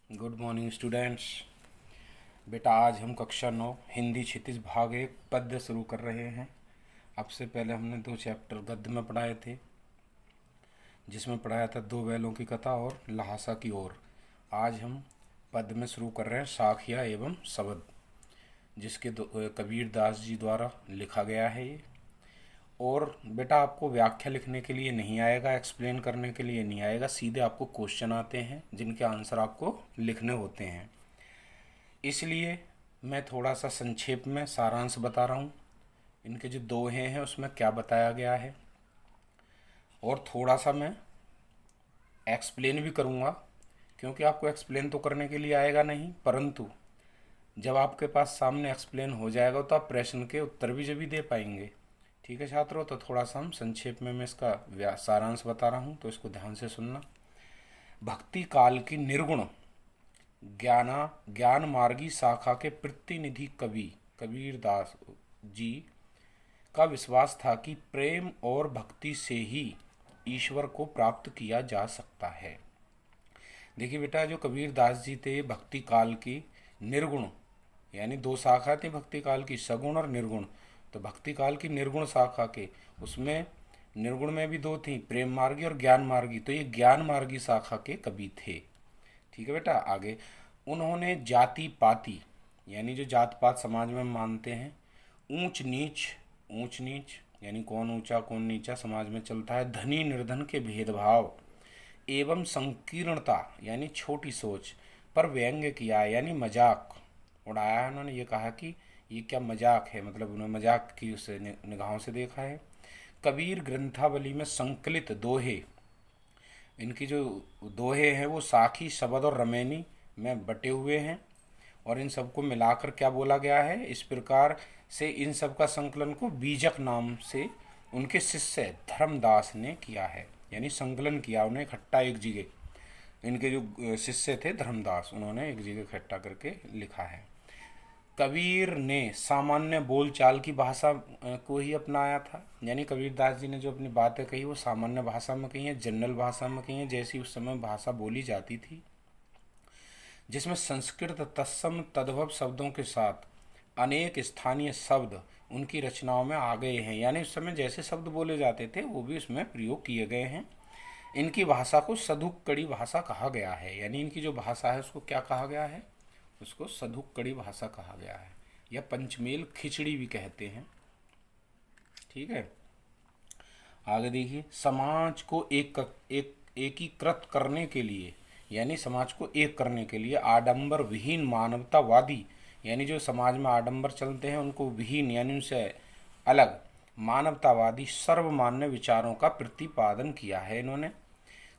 Good morning students. बेटा आज हम कक्षा 9 हिंदी क्षितिज भाग 1 पद्य शुरू कर रहे हैं। अब से पहले हमने 2 चैप्टर गद्य में पढ़ाए थे, जिसमें पढ़ाया था 2 बैलों की कथा और लहासा की ओर। आज हम पद्य में शुरू कर रहे हैं साखिया एवं शब्द, जिसके कबीर दास जी द्वारा लिखा गया है ये। और बेटा आपको व्याख्या लिखने के लिए नहीं आएगा, एक्सप्लेन करने के लिए नहीं आएगा, सीधे आपको क्वेश्चन आते हैं जिनके आंसर आपको लिखने होते हैं। इसलिए मैं थोड़ा सा संक्षेप में सारांश बता रहा हूँ, इनके जो दोहे हैं उसमें क्या बताया गया है, और थोड़ा सा मैं एक्सप्लेन भी करूँगा, क्योंकि आपको एक्सप्लेन तो करने के लिए आएगा नहीं, परंतु जब आपके पास सामने एक्सप्लेन हो जाएगा तो आप प्रश्न के उत्तर भी जब भी दे पाएंगे। ठीक है छात्रों, तो थोड़ा सा हम संक्षेप में मैं इसका सारांश बता रहा हूँ, तो इसको ध्यान से सुनना। भक्ति काल की निर्गुण ज्ञान मार्गी शाखा के प्रतिनिधि कवि कबीर दास जी का विश्वास था कि प्रेम और भक्ति से ही ईश्वर को प्राप्त किया जा सकता है। देखिए बेटा, जो कबीर दास जी थे भक्ति काल की निर्गुण, यानी 2 शाखा थी भक्ति काल की, सगुण और निर्गुण। तो भक्ति काल की निर्गुण शाखा के उसमें निर्गुण में भी 2 थी, प्रेम मार्गी और ज्ञान मार्गी। तो ये ज्ञान मार्गी शाखा के कवि थे। ठीक है बेटा, आगे उन्होंने जाति पाति, यानी जो जात पात समाज में मानते हैं, ऊंच नीच यानी कौन ऊंचा कौन नीचा समाज में चलता है, धनी निर्धन के भेदभाव एवं संकीर्णता यानी छोटी सोच पर व्यंग्य किया, यानी मजाक उड़ाया है। उन्होंने ये कहा कि ये क्या मजाक है, मतलब उन्होंने मजाक की उसे निगाहों से देखा है। कबीर ग्रंथावली में संकलित दोहे, इनकी जो दोहे हैं वो साखी, शबद और रमैनी में बटे हुए हैं, और इन सबको मिलाकर क्या बोला गया है, इस प्रकार से इन सब का संकलन को बीजक नाम से उनके शिष्य धर्मदास ने किया है, यानी संकलन किया उन्हें इकट्ठा एक जगह। इनके जो शिष्य थे धर्मदास, उन्होंने एक जगह इकट्ठा करके लिखा है। कबीर ने सामान्य बोलचाल की भाषा को ही अपनाया था, यानी कबीर दास जी ने जो अपनी बातें कही वो सामान्य भाषा में कही है, जनरल भाषा में कही है, जैसी उस समय भाषा बोली जाती थी, जिसमें संस्कृत तत्सम तद्भव शब्दों के साथ अनेक स्थानीय शब्द उनकी रचनाओं में आ गए हैं, यानी उस समय जैसे शब्द बोले जाते थे वो भी उसमें प्रयोग किए गए हैं। इनकी भाषा को सधुक्कड़ी भाषा कहा गया है, यानी इनकी जो भाषा है उसको क्या कहा गया है, उसको सधुक्कड़ी भाषा कहा गया है, या पंचमेल खिचड़ी भी कहते हैं। ठीक है, आगे देखिए, समाज को एकीकृत करने के लिए, यानी समाज को एक करने के लिए आडंबर विहीन मानवतावादी, यानी जो समाज में आडंबर चलते हैं उनको विहीन यानी उनसे अलग मानवतावादी सर्वमान्य विचारों का प्रतिपादन किया है इन्होंने।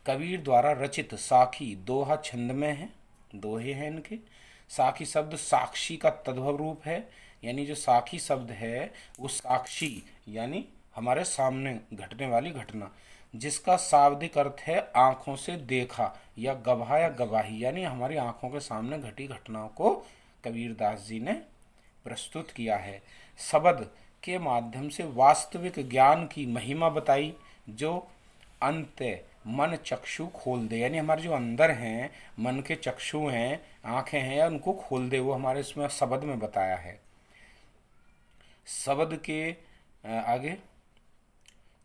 कबीर द्वारा रचित साखी दोहा छंद में है, दोहे हैं इनके। साखी शब्द साक्षी का तद्भव रूप है, यानी जो साखी शब्द है वो साक्षी यानी हमारे सामने घटने वाली घटना, जिसका शाब्दिक अर्थ है आंखों से देखा या गवाह या गवाही, यानी हमारी आंखों के सामने घटी घटनाओं को कबीर दास जी ने प्रस्तुत किया है। शब्द के माध्यम से वास्तविक ज्ञान की महिमा बताई, जो अंत मन चक्षु खोल दे, यानी हमारे जो अंदर हैं मन के चक्षु हैं, आंखें हैं, या उनको खोल दे, वो हमारे इसमें शब्द में बताया है। शब्द के आगे,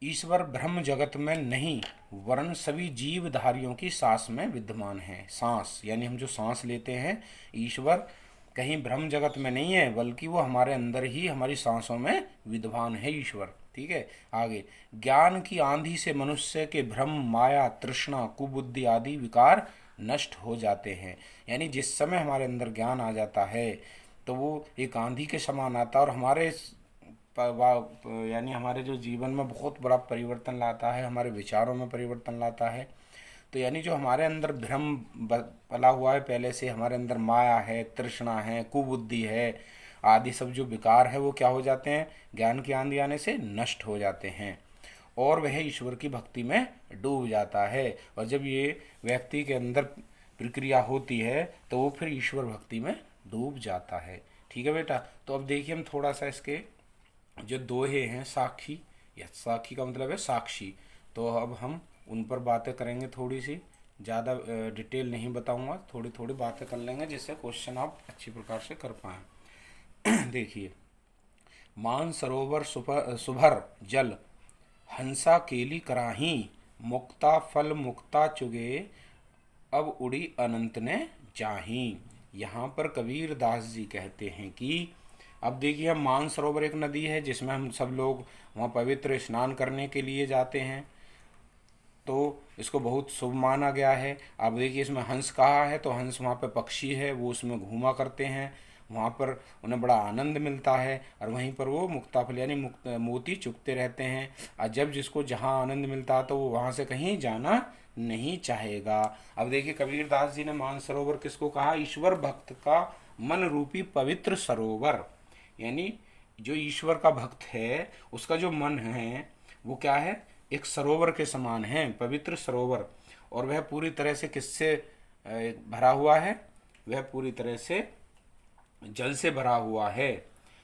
ईश्वर ब्रह्म जगत में नहीं वरन सभी जीवधारियों की सांस में विद्यमान है। सांस यानी हम जो सांस लेते हैं, ईश्वर कहीं ब्रह्म जगत में नहीं है, बल्कि वो हमारे अंदर ही हमारी सांसों में विद्यमान है ईश्वर। ठीक है, आगे, ज्ञान की आंधी से मनुष्य के भ्रम, माया, तृष्णा, कुबुद्धि आदि विकार नष्ट हो जाते हैं, यानी जिस समय हमारे अंदर ज्ञान आ जाता है तो वो एक आंधी के समान आता है और हमारे यानी हमारे जो जीवन में बहुत बड़ा परिवर्तन लाता है, हमारे विचारों में परिवर्तन लाता है। तो यानी जो हमारे अंदर भ्रम पला हुआ है पहले से, हमारे अंदर माया है, तृष्णा है, कुबुद्धि है आदि सब जो विकार है वो क्या हो जाते हैं, ज्ञान की आंधी आने से नष्ट हो जाते हैं, और वह ईश्वर की भक्ति में डूब जाता है। और जब ये व्यक्ति के अंदर प्रक्रिया होती है तो वो फिर ईश्वर भक्ति में डूब जाता है। ठीक है बेटा, तो अब देखिए हम थोड़ा सा इसके जो दोहे हैं साखी, या साखी का मतलब है साक्षी, तो अब हम उन पर बातें करेंगे थोड़ी सी, ज़्यादा डिटेल नहीं बताऊंगा, थोड़ी थोड़ी बातें कर लेंगे जिससे क्वेश्चन आप अच्छी प्रकार से कर पाएँ। देखिए, मान सरोवर सुभर जल, हंसा केली कराही, मुक्ता फल मुक्ता चुगे, अब उड़ी अनंत ने जाही। यहाँ पर कबीर दास जी कहते हैं कि अब देखिए, हम मानसरोवर एक नदी है जिसमें हम सब लोग वहाँ पवित्र स्नान करने के लिए जाते हैं, तो इसको बहुत शुभ माना गया है। अब देखिए, इसमें हंस कहा है तो हंस वहाँ पे पक्षी है, वो उसमें घूमा करते हैं, वहाँ पर उन्हें बड़ा आनंद मिलता है, और वहीं पर वो मुक्ताफल यानी मुक्त मोती चुगते रहते हैं। और जब जिसको जहाँ आनंद मिलता है तो वो वहाँ से कहीं जाना नहीं चाहेगा। अब देखिए, कबीर दास जी ने मानसरोवर किसको कहा? ईश्वर भक्त का मन रूपी पवित्र सरोवर, यानी जो ईश्वर का भक्त है उसका जो मन है वो क्या है? एक सरोवर के समान है, पवित्र सरोवर। और वह पूरी तरह से किससे भरा हुआ है? वह पूरी तरह से जल से भरा हुआ है।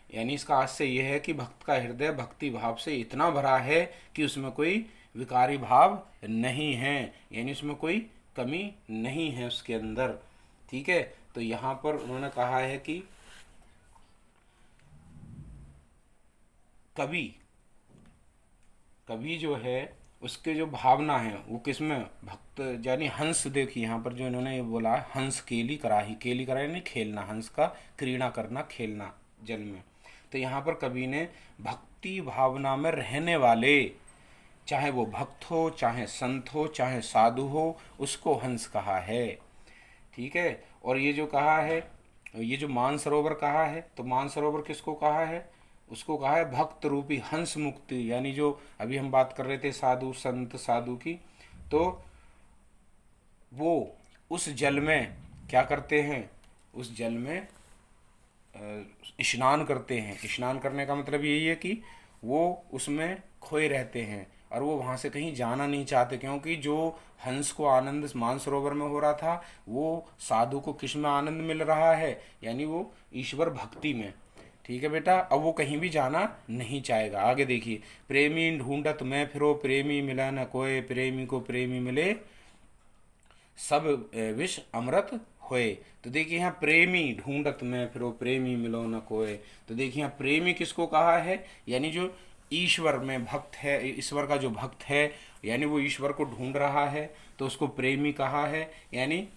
यानी इसका आशय यह है कि भक्त का हृदय भक्ति भाव से इतना भरा है कि उसमें कोई विकारी भाव नहीं है, यानी उसमें कोई कमी नहीं है उसके अंदर। ठीक है, तो यहाँ पर उन्होंने कहा है कि कवि कवि जो है उसके जो भावना है वो किसमें? भक्त यानी हंस। देखिए यहाँ पर जो इन्होंने ये बोला है, हंस केली कराही, केली कराही नहीं खेलना, हंस का क्रीड़ा करना, खेलना जल में। तो यहाँ पर कवि ने भक्ति भावना में रहने वाले, चाहे वो भक्त हो, चाहे संत हो, चाहे साधु हो, उसको हंस कहा है। ठीक है, और ये जो कहा है, ये जो मानसरोवर कहा है, तो मानसरोवर किसको कहा है? उसको कहा है भक्त रूपी हंस मुक्ति, यानी जो अभी हम बात कर रहे थे साधु संत साधु की, तो वो उस जल में क्या करते हैं? उस जल में स्नान करते हैं। स्नान करने का मतलब यही है कि वो उसमें खोए रहते हैं और वो वहाँ से कहीं जाना नहीं चाहते, क्योंकि जो हंस को आनंद मानसरोवर में हो रहा था वो साधु को किस में आनंद मिल रहा है? यानी वो ईश्वर भक्ति में। ठीक है बेटा, अब वो कहीं भी जाना नहीं चाहेगा। आगे देखिए, प्रेमी ढूंढत मैं फिरो, प्रेमी मिला न कोई, प्रेमी को प्रेमी मिले सब विष अमृत होए। तो देखिए यहाँ प्रेमी ढूंढत में फिरो, प्रेमी मिलो न कोय। तो देखिए यहाँ प्रेमी किसको कहा है? यानी जो ईश्वर में भक्त है, ईश्वर का जो भक्त है, यानी वो ईश्वर को ढूंढ रहा है, तो उसको प्रेमी कहा है। यानी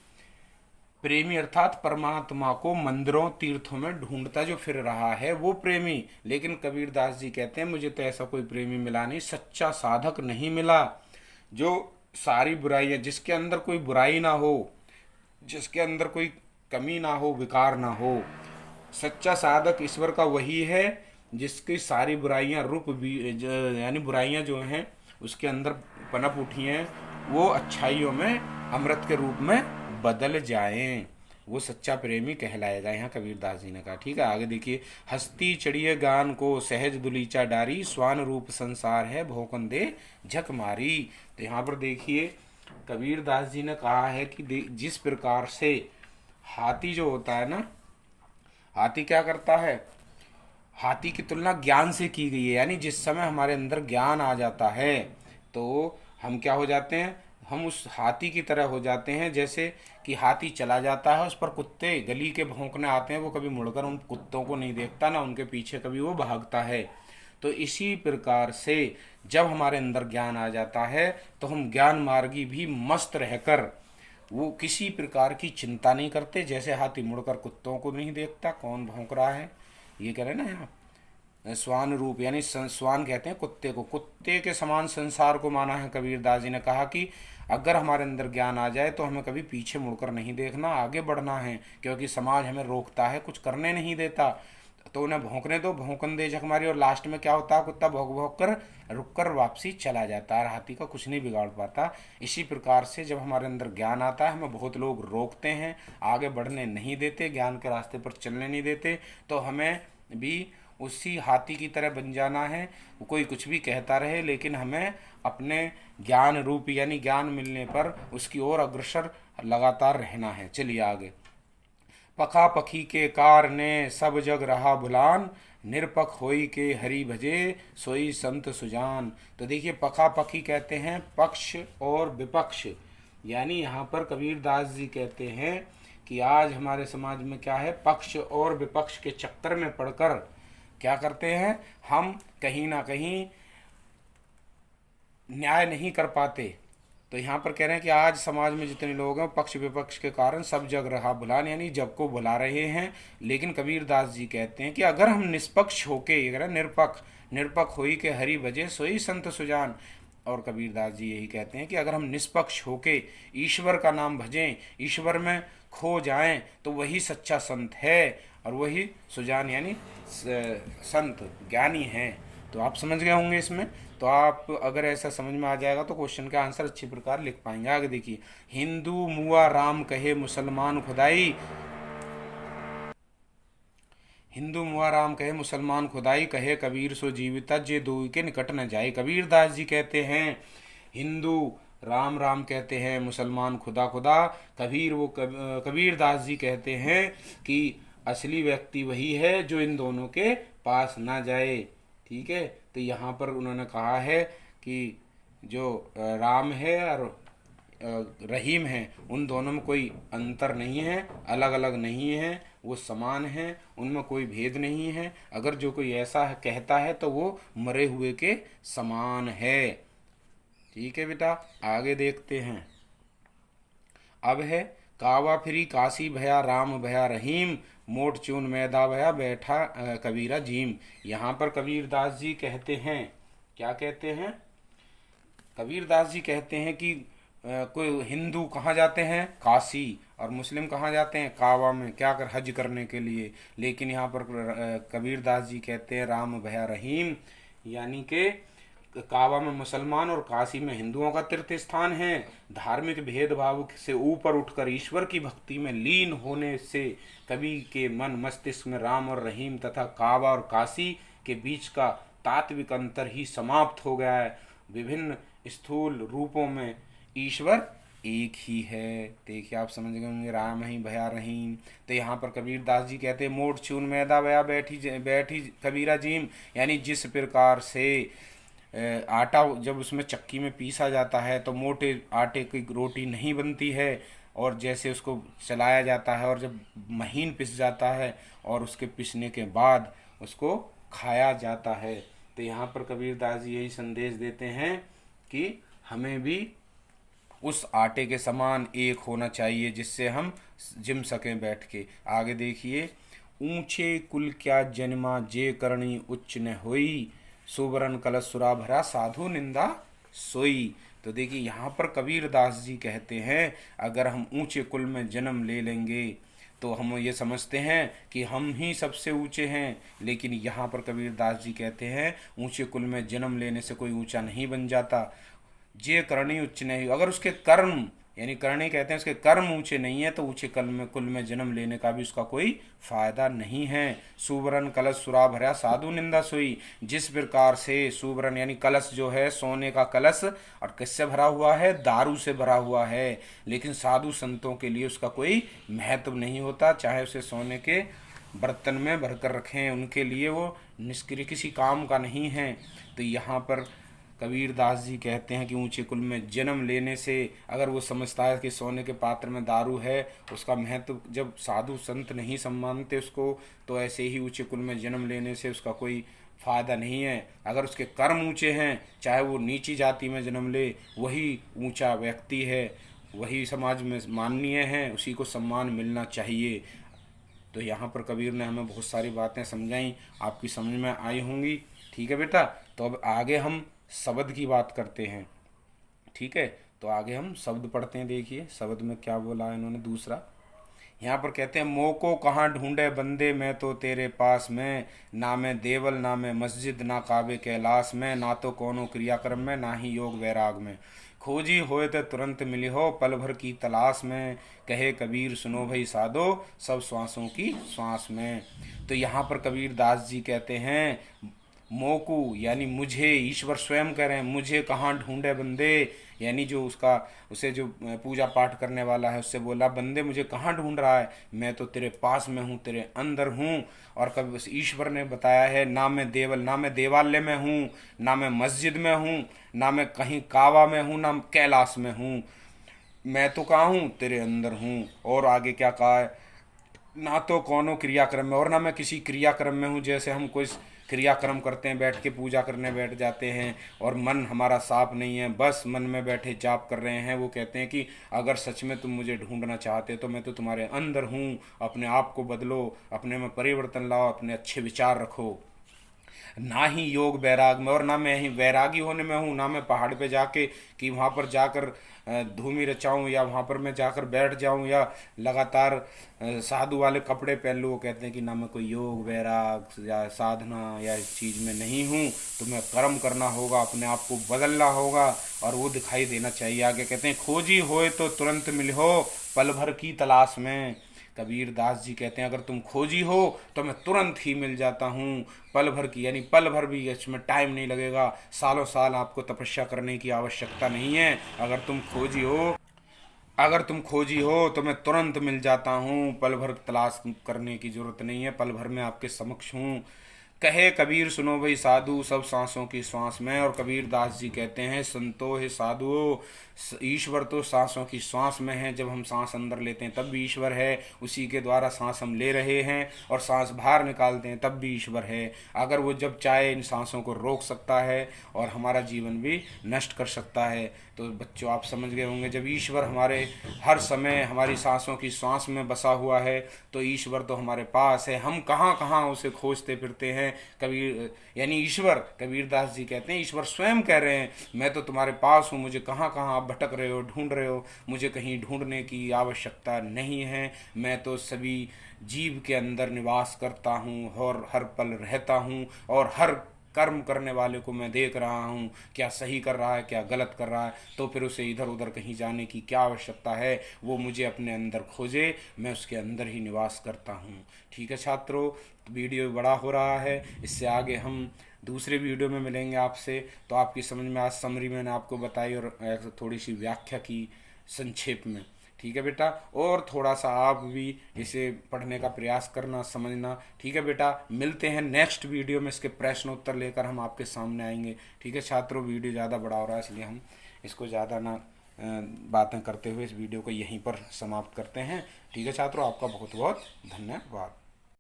प्रेमी अर्थात परमात्मा को मंदिरों तीर्थों में ढूंढता जो फिर रहा है वो प्रेमी। लेकिन कबीर दास जी कहते हैं मुझे तो ऐसा कोई प्रेमी मिला नहीं, सच्चा साधक नहीं मिला, जो सारी बुराइयां, जिसके अंदर कोई बुराई ना हो, जिसके अंदर कोई कमी ना हो, विकार ना हो। सच्चा साधक ईश्वर का वही है जिसकी सारी बुराइयां रूप भी यानी बुराइयां जो हैं उसके अंदर पनप उठी हैं, वो अच्छाइयों में अमृत के रूप में बदल जाएं, वो सच्चा प्रेमी कहलाएगा। यहाँ कबीर दास जी ने कहा। ठीक है, आगे देखिए, हस्ती चढ़िए गान को सहज दुलीचा डारी, स्वान रूप संसार है भोकन दे झक मारी। तो यहाँ पर देखिए कबीर दास जी ने कहा है कि जिस प्रकार से हाथी जो होता है ना, हाथी क्या करता है? हाथी की तुलना ज्ञान से की गई है, यानी जिस समय हमारे अंदर ज्ञान आ जाता है तो हम क्या हो जाते हैं? हम उस हाथी की तरह हो जाते हैं। जैसे कि हाथी चला जाता है, उस पर कुत्ते गली के भौंकने आते हैं, वो कभी मुड़कर उन कुत्तों को नहीं देखता, ना उनके पीछे कभी वो भागता है। तो इसी प्रकार से जब हमारे अंदर ज्ञान आ जाता है तो हम ज्ञान मार्गी भी मस्त रहकर वो किसी प्रकार की चिंता नहीं करते। जैसे हाथी मुड़कर कुत्तों को नहीं देखता कौन भौंक रहा है, ये कह रहे ना यहाँ स्वान रूप, यानी स्वान कहते हैं कुत्ते को, कुत्ते के समान संसार को माना है। कबीर दास जी ने कहा कि अगर हमारे अंदर ज्ञान आ जाए तो हमें कभी पीछे मुड़कर नहीं देखना, आगे बढ़ना है, क्योंकि समाज हमें रोकता है, कुछ करने नहीं देता। तो उन्हें भौंकने दो, भौंकन दे झक मारी, और लास्ट में क्या होता है? कुत्ता भौंक भौंक कर रुक कर वापसी चला जाता है, हाथी का कुछ नहीं बिगाड़ पाता। इसी प्रकार से जब हमारे अंदर ज्ञान आता है, हमें बहुत लोग रोकते हैं, आगे बढ़ने नहीं देते, ज्ञान के रास्ते पर चलने नहीं देते, तो हमें भी उसी हाथी की तरह बन जाना है। कोई कुछ भी कहता रहे, लेकिन हमें अपने ज्ञान रूप यानी ज्ञान मिलने पर उसकी ओर अग्रसर लगातार रहना है। चलिए आगे, पखा पखी के कार ने सब जग रहा भुलान, निरपख होई के हरि भजे सोई संत सुजान। तो देखिए पखा पखी कहते हैं पक्ष और विपक्ष, यानी यहाँ पर कबीरदास जी कहते हैं कि आज हमारे समाज में क्या है, पक्ष और विपक्ष के चक्कर में पड़कर क्या करते हैं, हम कहीं ना कहीं न्याय नहीं कर पाते। तो यहाँ पर कह रहे हैं कि आज समाज में जितने लोग हैं पक्ष विपक्ष के कारण सब जग रहा भुलान, यानी जग को भुला रहे हैं। लेकिन कबीरदास जी कहते हैं कि अगर हम निष्पक्ष होके, अगर निरपक्ष निरपक्ष होई के हरि भजे सोई संत सुजान, और कबीरदास जी यही कहते हैं कि अगर हम निष्पक्ष होके ईश्वर का नाम भजें, ईश्वर में खो जाएं, तो वही सच्चा संत है और वही सुजान यानी संत ज्ञानी हैं। तो आप समझ गए होंगे इसमें। तो आप अगर ऐसा समझ में आ जाएगा तो क्वेश्चन का आंसर अच्छी प्रकार लिख पाएंगे। आगे देखिए, हिंदू मुआ राम कहे मुसलमान खुदाई, हिंदू मुआ राम कहे मुसलमान खुदाई, कहे कबीर सो जीविता जे दो के निकट न जाए। कबीरदास जी कहते हैं हिंदू राम राम कहते हैं, मुसलमान खुदा खुदा। कबीरदास जी कहते हैं कि असली व्यक्ति वही है जो इन दोनों के पास ना जाए। ठीक है, तो यहाँ पर उन्होंने कहा है कि जो राम है और रहीम है, उन दोनों में कोई अंतर नहीं है, अलग अलग नहीं है, वो समान है, उनमें कोई भेद नहीं है। अगर जो कोई ऐसा कहता है तो वो मरे हुए के समान है। ठीक है बेटा, आगे देखते हैं। अब है, कावा फिरी काशी भया राम भया रहीम, मोट चून मैदा भया बैठा कबीरा जीम। यहाँ पर कबीरदास जी कहते हैं, क्या कहते हैं, कबीरदास जी कहते हैं कि कोई हिंदू कहाँ जाते हैं, काशी, और मुस्लिम कहाँ जाते हैं, काबा में, क्या कर, हज करने के लिए। लेकिन यहाँ पर कबीरदास जी कहते हैं राम भया रहीम, यानी कि काबा में मुसलमान और काशी में हिंदुओं का तीर्थ स्थान है। धार्मिक भेदभाव से ऊपर उठकर ईश्वर की भक्ति में लीन होने से कवि के मन मस्तिष्क में राम और रहीम तथा काबा और काशी के बीच का तात्विक अंतर ही समाप्त हो गया है। विभिन्न स्थूल रूपों में ईश्वर एक ही है। देखिए, आप समझ गए होंगे, राम ही भया रहीम। तो यहाँ पर कबीरदास जी कहते हैं मोट चून मैदा भया बैठी बैठी कबीरा जीम, यानी जिस प्रकार से आटा जब उसमें चक्की में पीसा जाता है तो मोटे आटे की रोटी नहीं बनती है, और जैसे उसको चलाया जाता है और जब महीन पिस जाता है और उसके पिसने के बाद उसको खाया जाता है। तो यहाँ पर कबीरदास जी यही संदेश देते हैं कि हमें भी उस आटे के समान एक होना चाहिए जिससे हम जिम सकें बैठ के। आगे देखिए, ऊंचे कुल क्या जन्मा जे करणी उच्च न होई, सुवरन कलश सुरा भरा साधु निंदा सोई। तो देखिए, यहाँ पर कबीरदास जी कहते हैं अगर हम ऊंचे कुल में जन्म ले लेंगे तो हम ये समझते हैं कि हम ही सबसे ऊंचे हैं। लेकिन यहाँ पर कबीरदास जी कहते हैं ऊंचे कुल में जन्म लेने से कोई ऊंचा नहीं बन जाता। जे करणी उच्च नहीं, अगर उसके कर्म, यानी करणी कहते हैं उसके कर्म ऊंचे नहीं है तो ऊंचे कुल में जन्म लेने का भी उसका कोई फायदा नहीं है। सुवरन कलश सुरा भरा साधु निंदा सोई, जिस प्रकार से सुवरन यानी कलश जो है सोने का कलश, और किससे भरा हुआ है, दारू से भरा हुआ है, लेकिन साधु संतों के लिए उसका कोई महत्व नहीं होता, चाहे उसे सोने के बर्तन में भरकर रखें, उनके लिए वो निष्क्रिय किसी काम का नहीं है। तो यहाँ पर कबीरदास जी कहते हैं कि ऊंचे कुल में जन्म लेने से, अगर वो समझता है कि सोने के पात्र में दारू है, उसका महत्व जब साधु संत नहीं सम्मानते उसको, तो ऐसे ही ऊंचे कुल में जन्म लेने से उसका कोई फ़ायदा नहीं है। अगर उसके कर्म ऊंचे हैं, चाहे वो नीची जाति में जन्म ले, वही ऊंचा व्यक्ति है, वही समाज में माननीय है, उसी को सम्मान मिलना चाहिए। तो यहाँ पर कबीर ने हमें बहुत सारी बातें समझाई, आपकी समझ में आई होंगी। ठीक है बेटा, तो अब आगे हम शब्द की बात करते हैं। ठीक है, तो आगे हम शब्द पढ़ते हैं। देखिए शब्द में क्या बोला है इन्होंने। दूसरा यहाँ पर कहते हैं मोह को कहाँ ढूंढे बंदे, मैं तो तेरे पास में, ना मैं देवल ना मैं मस्जिद ना काबे कैलाश में, ना तो कोनो क्रियाक्रम में ना ही योग वैराग में, खोजी होए तो तुरंत मिली हो पल भर की तलाश में, कहे कबीर सुनो भाई साधो सब श्वासों की श्वास में। तो यहाँ पर कबीर दास जी कहते हैं मोकू यानी मुझे, ईश्वर स्वयं कह रहे हैं मुझे कहाँ ढूंढे बंदे, यानी जो उसका उसे जो पूजा पाठ करने वाला है उससे बोला बंदे मुझे कहाँ ढूंढ रहा है, मैं तो तेरे पास में हूँ, तेरे अंदर हूँ। और कभी उस ईश्वर ने बताया है ना मैं देवल, ना मैं देवालय में हूँ, ना मैं मस्जिद में हूँ, ना मैं कहीं काबा में हूँ, ना कैलाश में हूँ। मैं तो कहाँ हूँ, तेरे अंदर हूँ। और आगे क्या कहा है, ना तो कौनो क्रियाक्रम में और ना मैं किसी क्रियाक्रम में हूँ। जैसे हम कोई क्रियाक्रम करते हैं, बैठ के पूजा करने बैठ जाते हैं और मन हमारा साफ नहीं है, बस मन में बैठे जाप कर रहे हैं। वो कहते हैं कि अगर सच में तुम मुझे ढूंढना चाहते तो मैं तो तुम्हारे अंदर हूँ। अपने आप को बदलो, अपने में परिवर्तन लाओ, अपने अच्छे विचार रखो। ना ही योग वैराग में और ना मैं ही वैरागी होने में हूँ, ना मैं पहाड़ पे जाके कि वहाँ पर जाकर धूमि रचाऊँ या वहाँ पर मैं जाकर बैठ जाऊँ या लगातार साधु वाले कपड़े पहन लूँ। वो कहते हैं कि ना मैं कोई योग वैराग या साधना या इस चीज़ में नहीं हूँ। तो मैं कर्म करना होगा, अपने आप को बदलना होगा और वो दिखाई देना चाहिए। आगे कहते हैं खोजी होए तो तुरंत मिलो, पल भर की तलाश में। कबीर दास जी कहते हैं अगर तुम खोजी हो तो मैं तुरंत ही मिल जाता हूँ। पल भर की यानी पल भर भी इसमें टाइम नहीं लगेगा, सालों साल आपको तपस्या करने की आवश्यकता नहीं है। अगर तुम खोजी हो तो मैं तुरंत मिल जाता हूँ। पल भर तलाश करने की जरूरत नहीं है, पल भर में आपके समक्ष हूँ। कहे कबीर सुनो भाई साधु, सब सांसों की श्वास में। और कबीर दास जी कहते हैं संतो है साधुओं, ईश्वर तो सांसों की श्वास में है। जब हम सांस अंदर लेते हैं तब भी ईश्वर है, उसी के द्वारा सांस हम ले रहे हैं, और सांस बाहर निकालते हैं तब भी ईश्वर है। अगर वो जब चाहे इन सांसों को रोक सकता है और हमारा जीवन भी नष्ट कर सकता है। तो बच्चों आप समझ गए होंगे, जब ईश्वर हमारे हर समय हमारी सांसों की सांस में बसा हुआ है तो ईश्वर तो हमारे पास है। हम कहाँ कहाँ उसे खोजते फिरते हैं। कबीर यानी ईश्वर, कबीरदास जी कहते हैं ईश्वर स्वयं कह रहे हैं मैं तो तुम्हारे पास हूँ, मुझे कहाँ कहाँ आप भटक रहे हो, ढूंढ रहे हो, मुझे कहीं ढूंढने की आवश्यकता नहीं है। मैं तो सभी जीव के अंदर निवास करता हूँ और हर पल रहता हूँ, और हर कर्म करने वाले को मैं देख रहा हूँ, क्या सही कर रहा है क्या गलत कर रहा है। तो फिर उसे इधर उधर कहीं जाने की क्या आवश्यकता है, वो मुझे अपने अंदर खोजे, मैं उसके अंदर ही निवास करता हूँ। ठीक है छात्रों, वीडियो बड़ा हो रहा है, इससे आगे हम दूसरे वीडियो में मिलेंगे आपसे। तो आपकी समझ में आज समरी मैंने आपको बताई और थोड़ी सी व्याख्या की संक्षेप में। ठीक है बेटा, और थोड़ा सा आप भी इसे पढ़ने का प्रयास करना, समझना। ठीक है बेटा, मिलते हैं नेक्स्ट वीडियो में, इसके प्रश्न उत्तर लेकर हम आपके सामने आएंगे। ठीक है छात्रों, वीडियो ज़्यादा बड़ा हो रहा है इसलिए हम इसको ज़्यादा ना बातें करते हुए इस वीडियो को यहीं पर समाप्त करते हैं। ठीक है छात्रों, आपका बहुत बहुत धन्यवाद।